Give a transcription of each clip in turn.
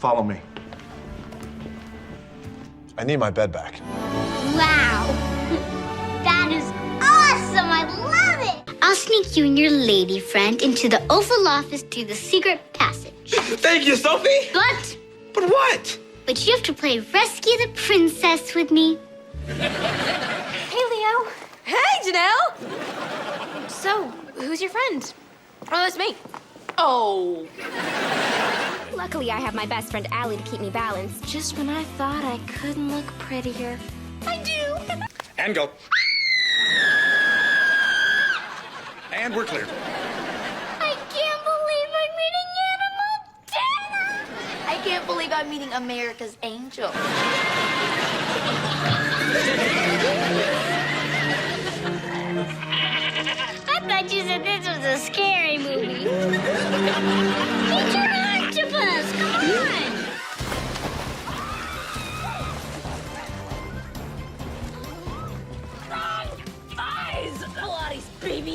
Follow me. I need my bed back. Wow. That is awesome. I love it. I'll sneak you and your lady friend into the Oval Office through the secret passage. Thank you, Sophie. But what? But you have to play Rescue the Princess with me. Hey, Leo. Hey, Janelle. So, who's your friend? Oh, that's me. Oh. Luckily, I have my best friend Allie to keep me balanced. Just when I thought I couldn't look prettier, I do. And go. And we're clear. I can't believe I'm meeting Anna Montana. I can't believe I'm meeting America's angel. I thought you said this was a scary movie. It's an octopus. Come on.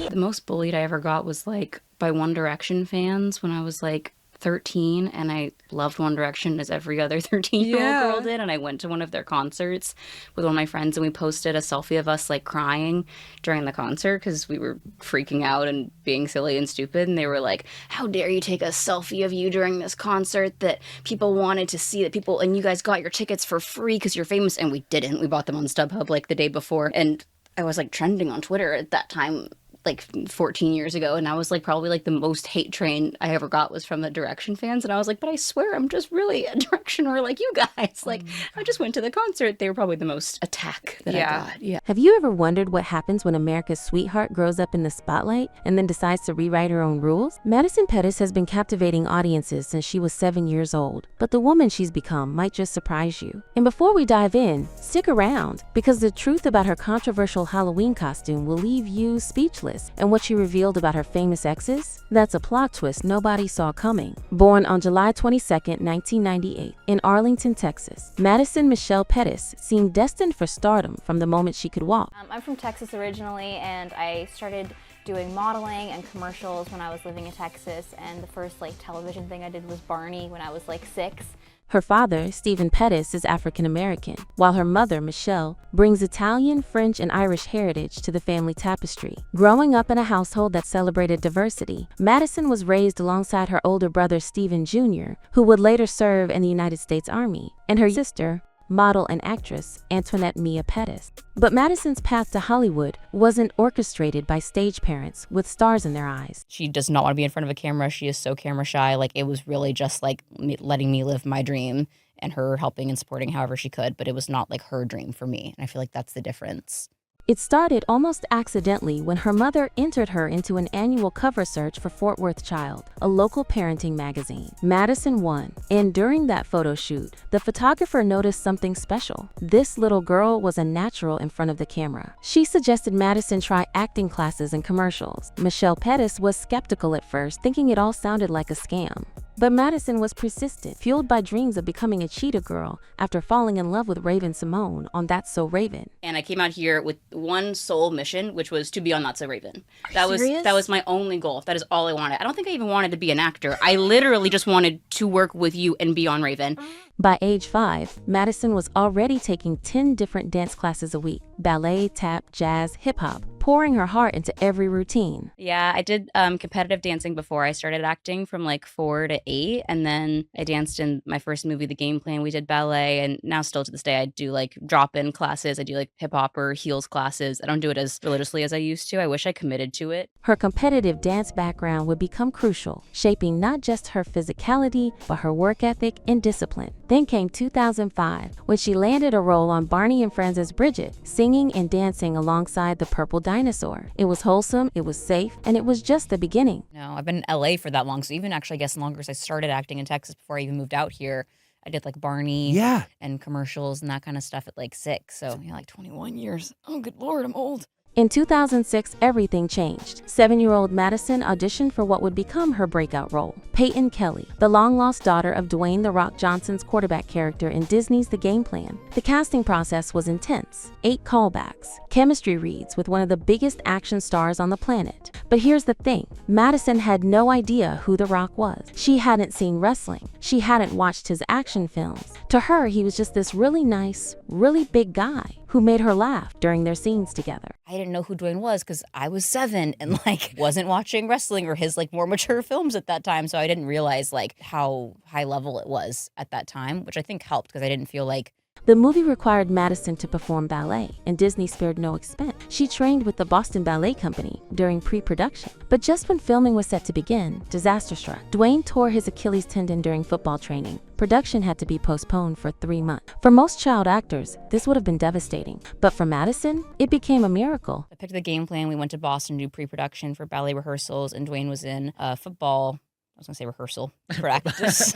The most bullied I ever got was like by One Direction fans when I was like 13, and I loved One Direction as every other 13-year-old girl did, and I went to one of their concerts with one of my friends, and we posted a selfie of us like crying during the concert because we were freaking out and being silly and stupid, and they were like, how dare you take a selfie of you during this concert that people wanted to see, that people, and you guys got your tickets for free because you're famous, and we didn't. We bought them on StubHub like the day before, and I was like trending on Twitter at that time, like 14 years ago, and I was like probably like the most hate train I ever got was from the Direction fans, and I was like, but I swear I'm just really a Directioner like you guys. Like, I just went to the concert. They were probably the most attack that I got. Yeah. Have you ever wondered what happens when America's sweetheart grows up in the spotlight and then decides to rewrite her own rules? Madison Pettis has been captivating audiences since she was 7 years old, but the woman she's become might just surprise you. And before we dive in, stick around, because the truth about her controversial Halloween costume will leave you speechless. And what she revealed about her famous exes? That's a plot twist nobody saw coming. Born on July 22, 1998, in Arlington, Texas, Madison Michelle Pettis seemed destined for stardom from the moment she could walk. I'm from Texas originally, and I started doing modeling and commercials when I was living in Texas, and the first like television thing I did was Barney when I was like 6. Her father, Stephen Pettis, is African American, while her mother, Michelle, brings Italian, French, and Irish heritage to the family tapestry. Growing up in a household that celebrated diversity, Madison was raised alongside her older brother, Stephen Jr., who would later serve in the United States Army, and her sister, model and actress Antoinette Mia Pettis. But Madison's path to Hollywood wasn't orchestrated by stage parents with stars in their eyes. She does not want to be in front of a camera. She is so camera shy. Like, it was really just like letting me live my dream and her helping and supporting however she could, but it was not like her dream for me. And I feel like that's the difference. It started almost accidentally when her mother entered her into an annual cover search for Fort Worth Child, a local parenting magazine. Madison won, and during that photo shoot, the photographer noticed something special. This little girl was a natural in front of the camera. She suggested Madison try acting classes and commercials. Michelle Pettis was skeptical at first, thinking it all sounded like a scam. But Madison was persistent, fueled by dreams of becoming a cheetah girl after falling in love with Raven Simone on That's So Raven. And I came out here with one sole mission, which was to be on That's So Raven. That was my only goal. That is all I wanted. I don't think I even wanted to be an actor. I literally just wanted to work with you and be on Raven. By age 5, Madison was already taking 10 different dance classes a week: ballet, tap, jazz, hip-hop, pouring her heart into every routine. Yeah, I did competitive dancing before I started acting from like 4 to 8, and then I danced in my first movie, The Game Plan. We did ballet, and now still to this day I do like drop-in classes. I do like hip-hop or heels classes. I don't do it as religiously as I used to. I wish I committed to it. Her competitive dance background would become crucial, shaping not just her physicality, but her work ethic and discipline. Then came 2005, when she landed a role on Barney and Friends as Bridget, singing and dancing alongside the Purple Dinosaur. It was wholesome, it was safe, and it was just the beginning. No, I've been in LA for that long, so even actually I guess longer, as I started acting in Texas before I even moved out here. I did like Barney and commercials and that kind of stuff at like 6, so like 21 years. Oh, good Lord, I'm old. In 2006, everything changed. 7-year-old Madison auditioned for what would become her breakout role. Peyton Kelly, the long-lost daughter of Dwayne "The Rock" Johnson's quarterback character in Disney's The Game Plan. The casting process was intense. 8 callbacks, chemistry reads with one of the biggest action stars on the planet. But here's the thing, Madison had no idea who The Rock was. She hadn't seen wrestling. She hadn't watched his action films. To her, he was just this really nice, really big guy who made her laugh during their scenes together. I didn't know who Dwayne was because I was 7 and wasn't watching wrestling or his more mature films at that time. So I didn't realize how high level it was at that time, which I think helped because I didn't feel like. The movie required Madison to perform ballet, and Disney spared no expense. She trained with the Boston Ballet Company during pre-production. But just when filming was set to begin, disaster struck. Dwayne tore his Achilles tendon during football training. Production had to be postponed for 3 months. For most child actors, this would have been devastating. But for Madison, it became a miracle. I picked The Game Plan. We went to Boston to do pre-production for ballet rehearsals, and Dwayne was in football. I was going to say rehearsal, practice,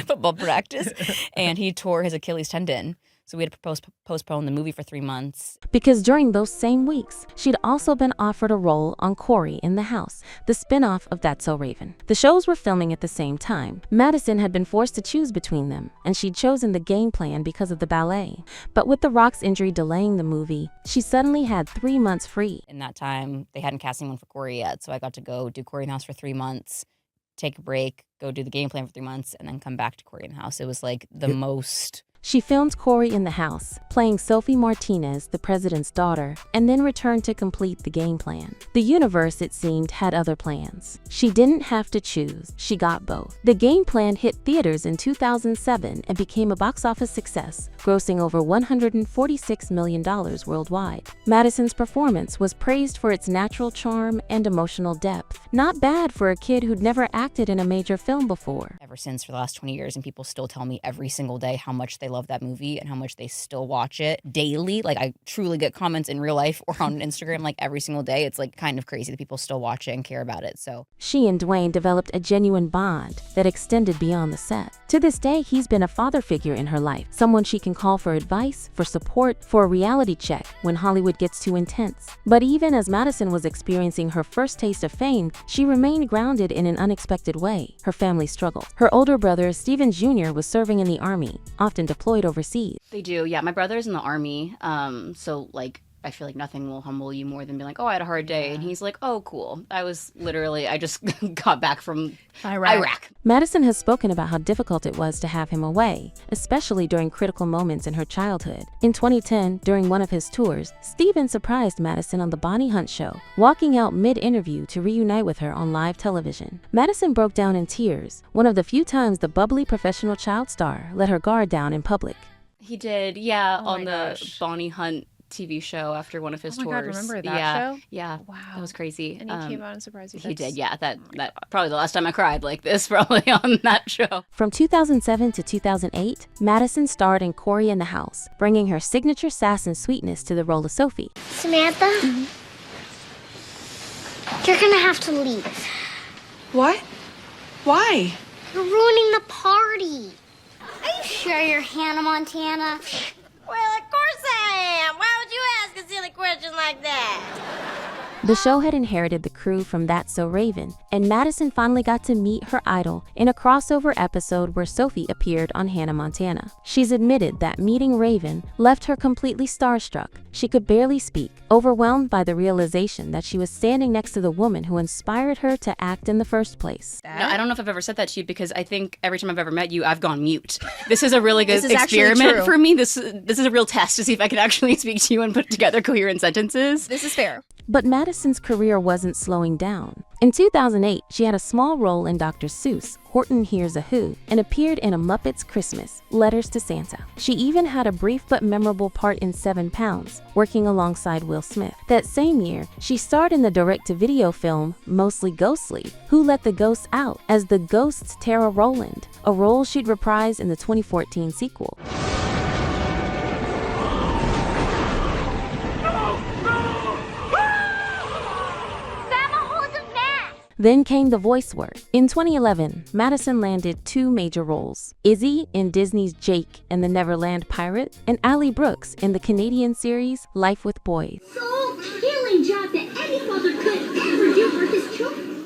football practice, and he tore his Achilles tendon. So we had to postpone the movie for 3 months. Because during those same weeks, she'd also been offered a role on Corey in the House, the spin-off of That's So Raven. The shows were filming at the same time. Madison had been forced to choose between them, and she'd chosen The Game Plan because of the ballet. But with The Rock's injury delaying the movie, she suddenly had 3 months free. In that time, they hadn't cast anyone for Corey yet, so I got to go do Corey in the House for 3 months, take a break, go do The Game Plan for 3 months, and then come back to Corey in the House. It was the most. She filmed Corey in the House, playing Sophie Martinez, the president's daughter, and then returned to complete The Game Plan. The universe, it seemed, had other plans. She didn't have to choose. She got both. The Game Plan hit theaters in 2007 and became a box office success, grossing over $146 million worldwide. Madison's performance was praised for its natural charm and emotional depth. Not bad for a kid who'd never acted in a major film before. Ever since for the last 20 years, and people still tell me every single day how much they love that movie and how much they still watch it daily. I truly get comments in real life or on Instagram every single day. It's kind of crazy that people still watch it and care about it. So she and Dwayne developed a genuine bond that extended beyond the set. To this day, he's been a father figure in her life, someone she can call for advice, for support, for a reality check when Hollywood gets too intense. But even as Madison was experiencing her first taste of fame, she remained grounded in an unexpected way. Her family struggled. Her older brother, Stephen Jr., was serving in the Army, often deployed overseas. They do, yeah. My brother's in the Army, so I feel like nothing will humble you more than being oh, I had a hard day. And he's oh, cool. I just got back from Iraq. Madison has spoken about how difficult it was to have him away, especially during critical moments in her childhood. In 2010, during one of his tours, Stephen surprised Madison on the Bonnie Hunt show, walking out mid-interview to reunite with her on live television. Madison broke down in tears, one of the few times the bubbly professional child star let her guard down in public. He did, yeah, on the Bonnie Hunt TV show after one of his tours. Oh my God, remember that show? Yeah. Wow. That was crazy. And he came out and surprised you. He did, yeah. That probably the last time I cried like this, probably on that show. From 2007 to 2008, Madison starred in Corey in the House, bringing her signature sass and sweetness to the role of Sophie. Samantha? You're gonna have to leave. What? Why? You're ruining the party. Are you sure you're Hannah Montana? Well, of course I am. Why would you ask a silly question like that? The show had inherited the crew from That's So Raven, and Madison finally got to meet her idol in a crossover episode where Sophie appeared on Hannah Montana. She's admitted that meeting Raven left her completely starstruck. She could barely speak, overwhelmed by the realization that she was standing next to the woman who inspired her to act in the first place. No, I don't know if I've ever said that to you because I think every time I've ever met you, I've gone mute. This is a really good experiment for me. This is a real test to see if I can actually speak to you and put together coherent sentences. This is fair. But Madison's career wasn't slowing down. In 2008, she had a small role in Dr. Seuss' Horton Hears a Who and appeared in A Muppet's Christmas, Letters to Santa. She even had a brief but memorable part in 7 Pounds, working alongside Will Smith. That same year, she starred in the direct-to-video film Mostly Ghostly, Who Let the Ghosts Out, as the ghost's Tara Rowland, a role she'd reprise in the 2014 sequel. Then came the voice work. In 2011, Madison landed 2 major roles: Izzy in Disney's Jake and the Neverland Pirate, and Ally Brooks in the Canadian series Life with Boys. So killing fulfilling job that any father could ever do for his children.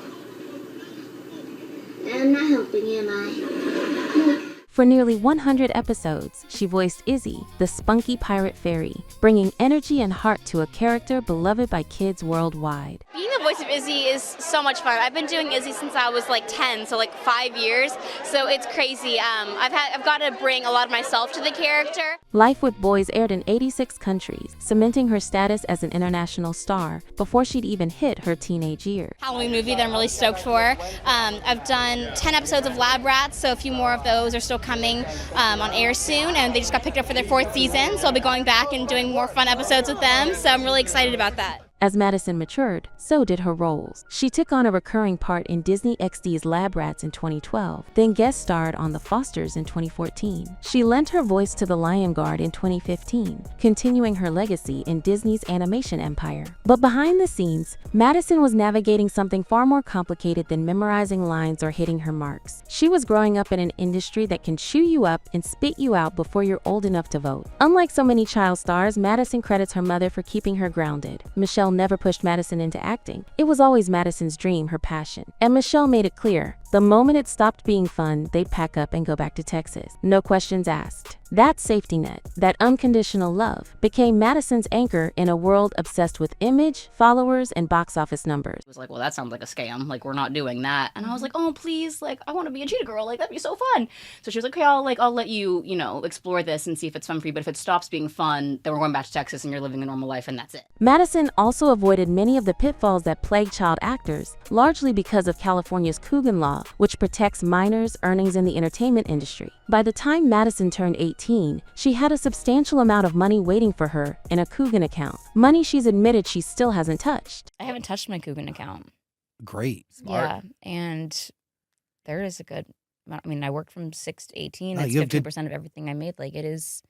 I'm not helping, am I? For nearly 100 episodes, she voiced Izzy, the spunky pirate fairy, bringing energy and heart to a character beloved by kids worldwide. Being the voice of Izzy is so much fun. I've been doing Izzy since I was like 10, so like 5 years. So it's crazy. I've got to bring a lot of myself to the character. Life with Boys aired in 86 countries, cementing her status as an international star before she'd even hit her teenage years. Halloween movie that I'm really stoked for. I've done 10 episodes of Lab Rats, so a few more of those are still coming on air soon, and they just got picked up for their 4th season, so I'll be going back and doing more fun episodes with them, so I'm really excited about that. As Madison matured, so did her roles. She took on a recurring part in Disney XD's Lab Rats in 2012, then guest starred on The Fosters in 2014. She lent her voice to The Lion Guard in 2015, continuing her legacy in Disney's animation empire. But behind the scenes, Madison was navigating something far more complicated than memorizing lines or hitting her marks. She was growing up in an industry that can chew you up and spit you out before you're old enough to vote. Unlike so many child stars, Madison credits her mother for keeping her grounded. Michelle never pushed Madison into acting. It was always Madison's dream, her passion. And Michelle made it clear, the moment it stopped being fun, they'd pack up and go back to Texas. No questions asked. That safety net, that unconditional love, became Madison's anchor in a world obsessed with image, followers, and box office numbers. It was like, well, that sounds like a scam. Like, we're not doing that. And I was like, oh, please, like, I want to be a cheetah girl. Like, that'd be so fun. So she was like, okay, I'll let you, explore this and see if it's fun for you. But if it stops being fun, then we're going back to Texas and you're living a normal life and that's it. Madison also avoided many of the pitfalls that plague child actors, largely because of California's Coogan law, which protects minors' earnings in the entertainment industry. By the time Madison turned 18, she had a substantial amount of money waiting for her in a Coogan account, money she's admitted she still hasn't touched. I haven't touched my Coogan account. Great. Smart. Yeah, and there is a good amount. I mean, I worked from 6 to 18. No, It's you have 50% of everything I made. Like, it is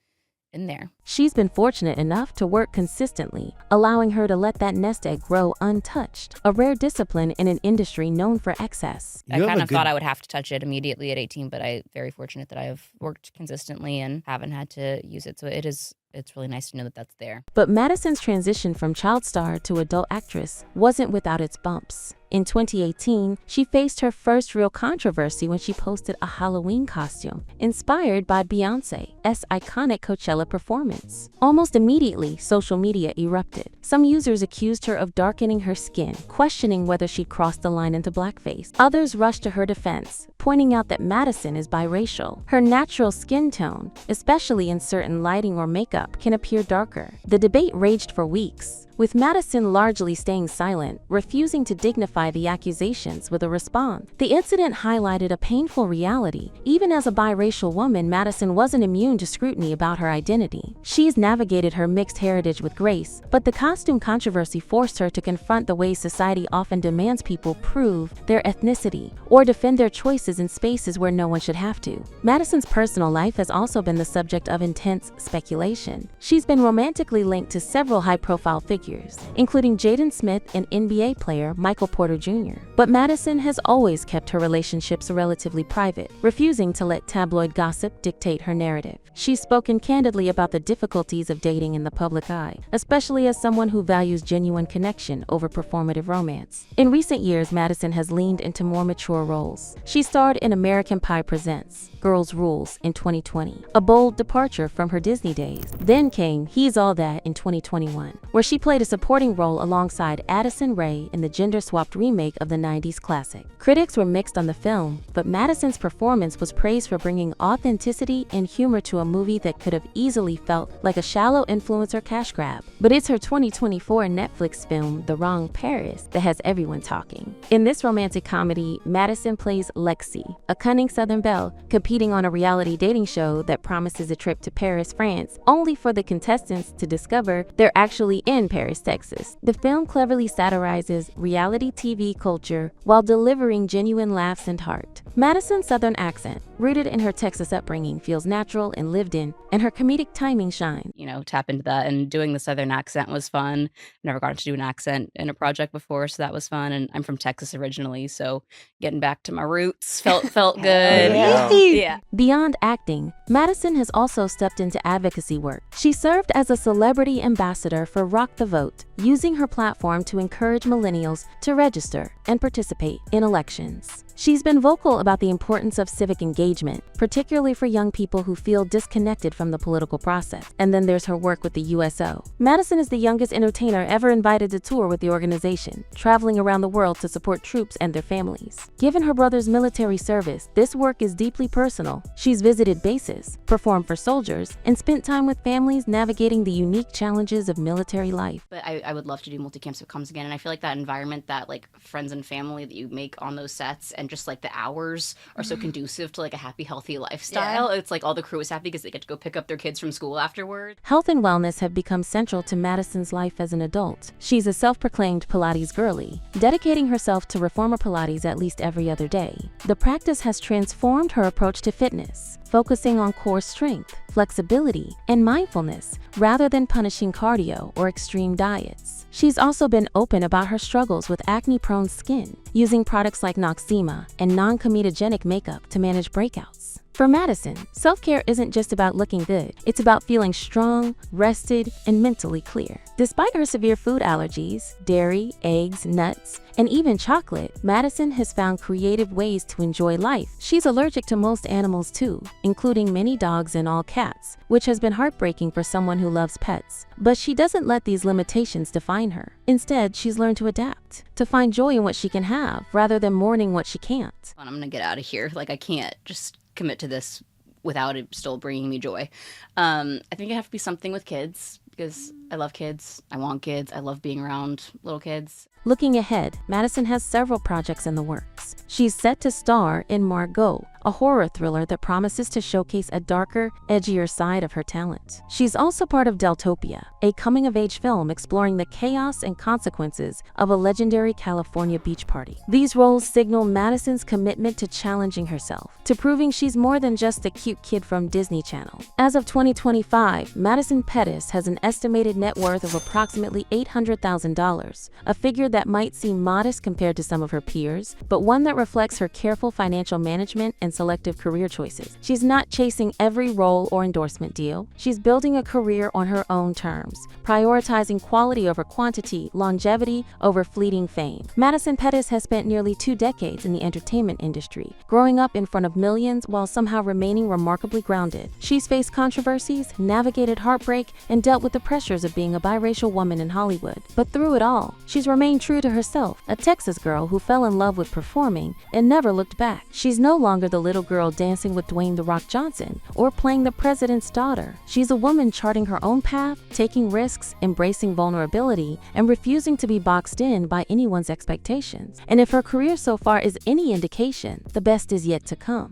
in there. She's been fortunate enough to work consistently, allowing her to let that nest egg grow untouched, a rare discipline in an industry known for excess. I kind of thought I would have to touch it immediately at 18, but I'm very fortunate that I have worked consistently and haven't had to use it. So it's really nice to know that that's there. But Madison's transition from child star to adult actress wasn't without its bumps. In 2018, she faced her first real controversy when she posted a Halloween costume inspired by Beyoncé's iconic Coachella performance. Almost immediately, social media erupted. Some users accused her of darkening her skin, questioning whether she'd crossed the line into blackface. Others rushed to her defense, pointing out that Madison is biracial. Her natural skin tone, especially in certain lighting or makeup, can appear darker. The debate raged for weeks, with Madison largely staying silent, refusing to dignify the accusations with a response. The incident highlighted a painful reality. Even as a biracial woman, Madison wasn't immune to scrutiny about her identity. She's navigated her mixed heritage with grace, but the costume controversy forced her to confront the ways society often demands people prove their ethnicity or defend their choices in spaces where no one should have to. Madison's personal life has also been the subject of intense speculation. She's been romantically linked to several high-profile figures, including Jaden Smith and NBA player Michael Porter Jr. But Madison has always kept her relationships relatively private, refusing to let tabloid gossip dictate her narrative. She's spoken candidly about the difficulties of dating in the public eye, especially as someone who values genuine connection over performative romance. In recent years, Madison has leaned into more mature roles. She starred in American Pie Presents Girls Rules in 2020, a bold departure from her Disney days. Then came He's All That in 2021, where she played a supporting role alongside Addison Rae in the gender-swapped remake of the 90s classic. Critics were mixed on the film, but Madison's performance was praised for bringing authenticity and humor to a movie that could have easily felt like a shallow influencer cash grab. But it's her 2024 Netflix film, The Wrong Paris, that has everyone talking. In this romantic comedy, Madison plays Lexi, a cunning Southern belle, competing on a reality dating show that promises a trip to Paris, France, only for the contestants to discover they're actually in Paris, Texas. The film cleverly satirizes reality TV culture while delivering genuine laughs and heart. Madison's Southern accent, rooted in her Texas upbringing, feels natural and lived in, and her comedic timing shines. You know, tap into that, and doing the Southern accent was fun. Never gotten to do an accent in a project before, so that was fun. And I'm from Texas originally, so getting back to my roots felt good. Yeah. Beyond acting, Madison has also stepped into advocacy work. She served as a celebrity ambassador for Rock the Vote, using her platform to encourage millennials to register and participate in elections. She's been vocal about the importance of civic engagement, particularly for young people who feel disconnected from the political process. And then there's her work with the USO. Madison is the youngest entertainer ever invited to tour with the organization, traveling around the world to support troops and their families. Given her brother's military service, this work is deeply personal. She's visited bases, performed for soldiers, and spent time with families navigating the unique challenges of military life. But I would love to do multicamps if it comes again. And I feel like that environment, that like friends and family that you make on those sets, and just like the hours are so conducive to like a happy, healthy lifestyle. It's like all the crew is happy because they get to go pick up their kids from school afterward. Health and wellness have become central to Madison's life as an adult. She's a self-proclaimed Pilates girly, dedicating herself to reformer Pilates at least every other day. The practice has transformed her approach to fitness, focusing on core strength, flexibility, and mindfulness rather than punishing cardio or extreme diets. She's also been open about her struggles with acne-prone skin, using products like Noxzema and non-comedogenic makeup to manage breakouts. For Madison, self-care isn't just about looking good, it's about feeling strong, rested, and mentally clear. Despite her severe food allergies, dairy, eggs, nuts, and even chocolate, Madison has found creative ways to enjoy life. She's allergic to most animals too, including many dogs and all cats, which has been heartbreaking for someone who loves pets. But she doesn't let these limitations define her. Instead, she's learned to adapt, to find joy in what she can have, rather than mourning what she can't. I'm gonna get out of here. Like, I can't just commit to this without it still bringing me joy. I think it have to be something with kids, because I love kids, I want kids, I love being around little kids. Looking ahead, Madison has several projects in the works. She's set to star in Margot, a horror thriller that promises to showcase a darker, edgier side of her talent. She's also part of Deltopia, a coming-of-age film exploring the chaos and consequences of a legendary California beach party. These roles signal Madison's commitment to challenging herself, to proving she's more than just a cute kid from Disney Channel. As of 2025, Madison Pettis has an estimated net worth of approximately $800,000, a figure that might seem modest compared to some of her peers, but one that reflects her careful financial management and selective career choices. She's not chasing every role or endorsement deal. She's building a career on her own terms, prioritizing quality over quantity, longevity over fleeting fame. Madison Pettis has spent nearly 2 decades in the entertainment industry, growing up in front of millions while somehow remaining remarkably grounded. She's faced controversies, navigated heartbreak, and dealt with the pressures of being a biracial woman in Hollywood. But through it all, she's remained true to herself, a Texas girl who fell in love with performing and never looked back. She's no longer the little girl dancing with Dwayne "The Rock" Johnson or playing the president's daughter. She's a woman charting her own path, taking risks, embracing vulnerability, and refusing to be boxed in by anyone's expectations. And if her career so far is any indication, the best is yet to come.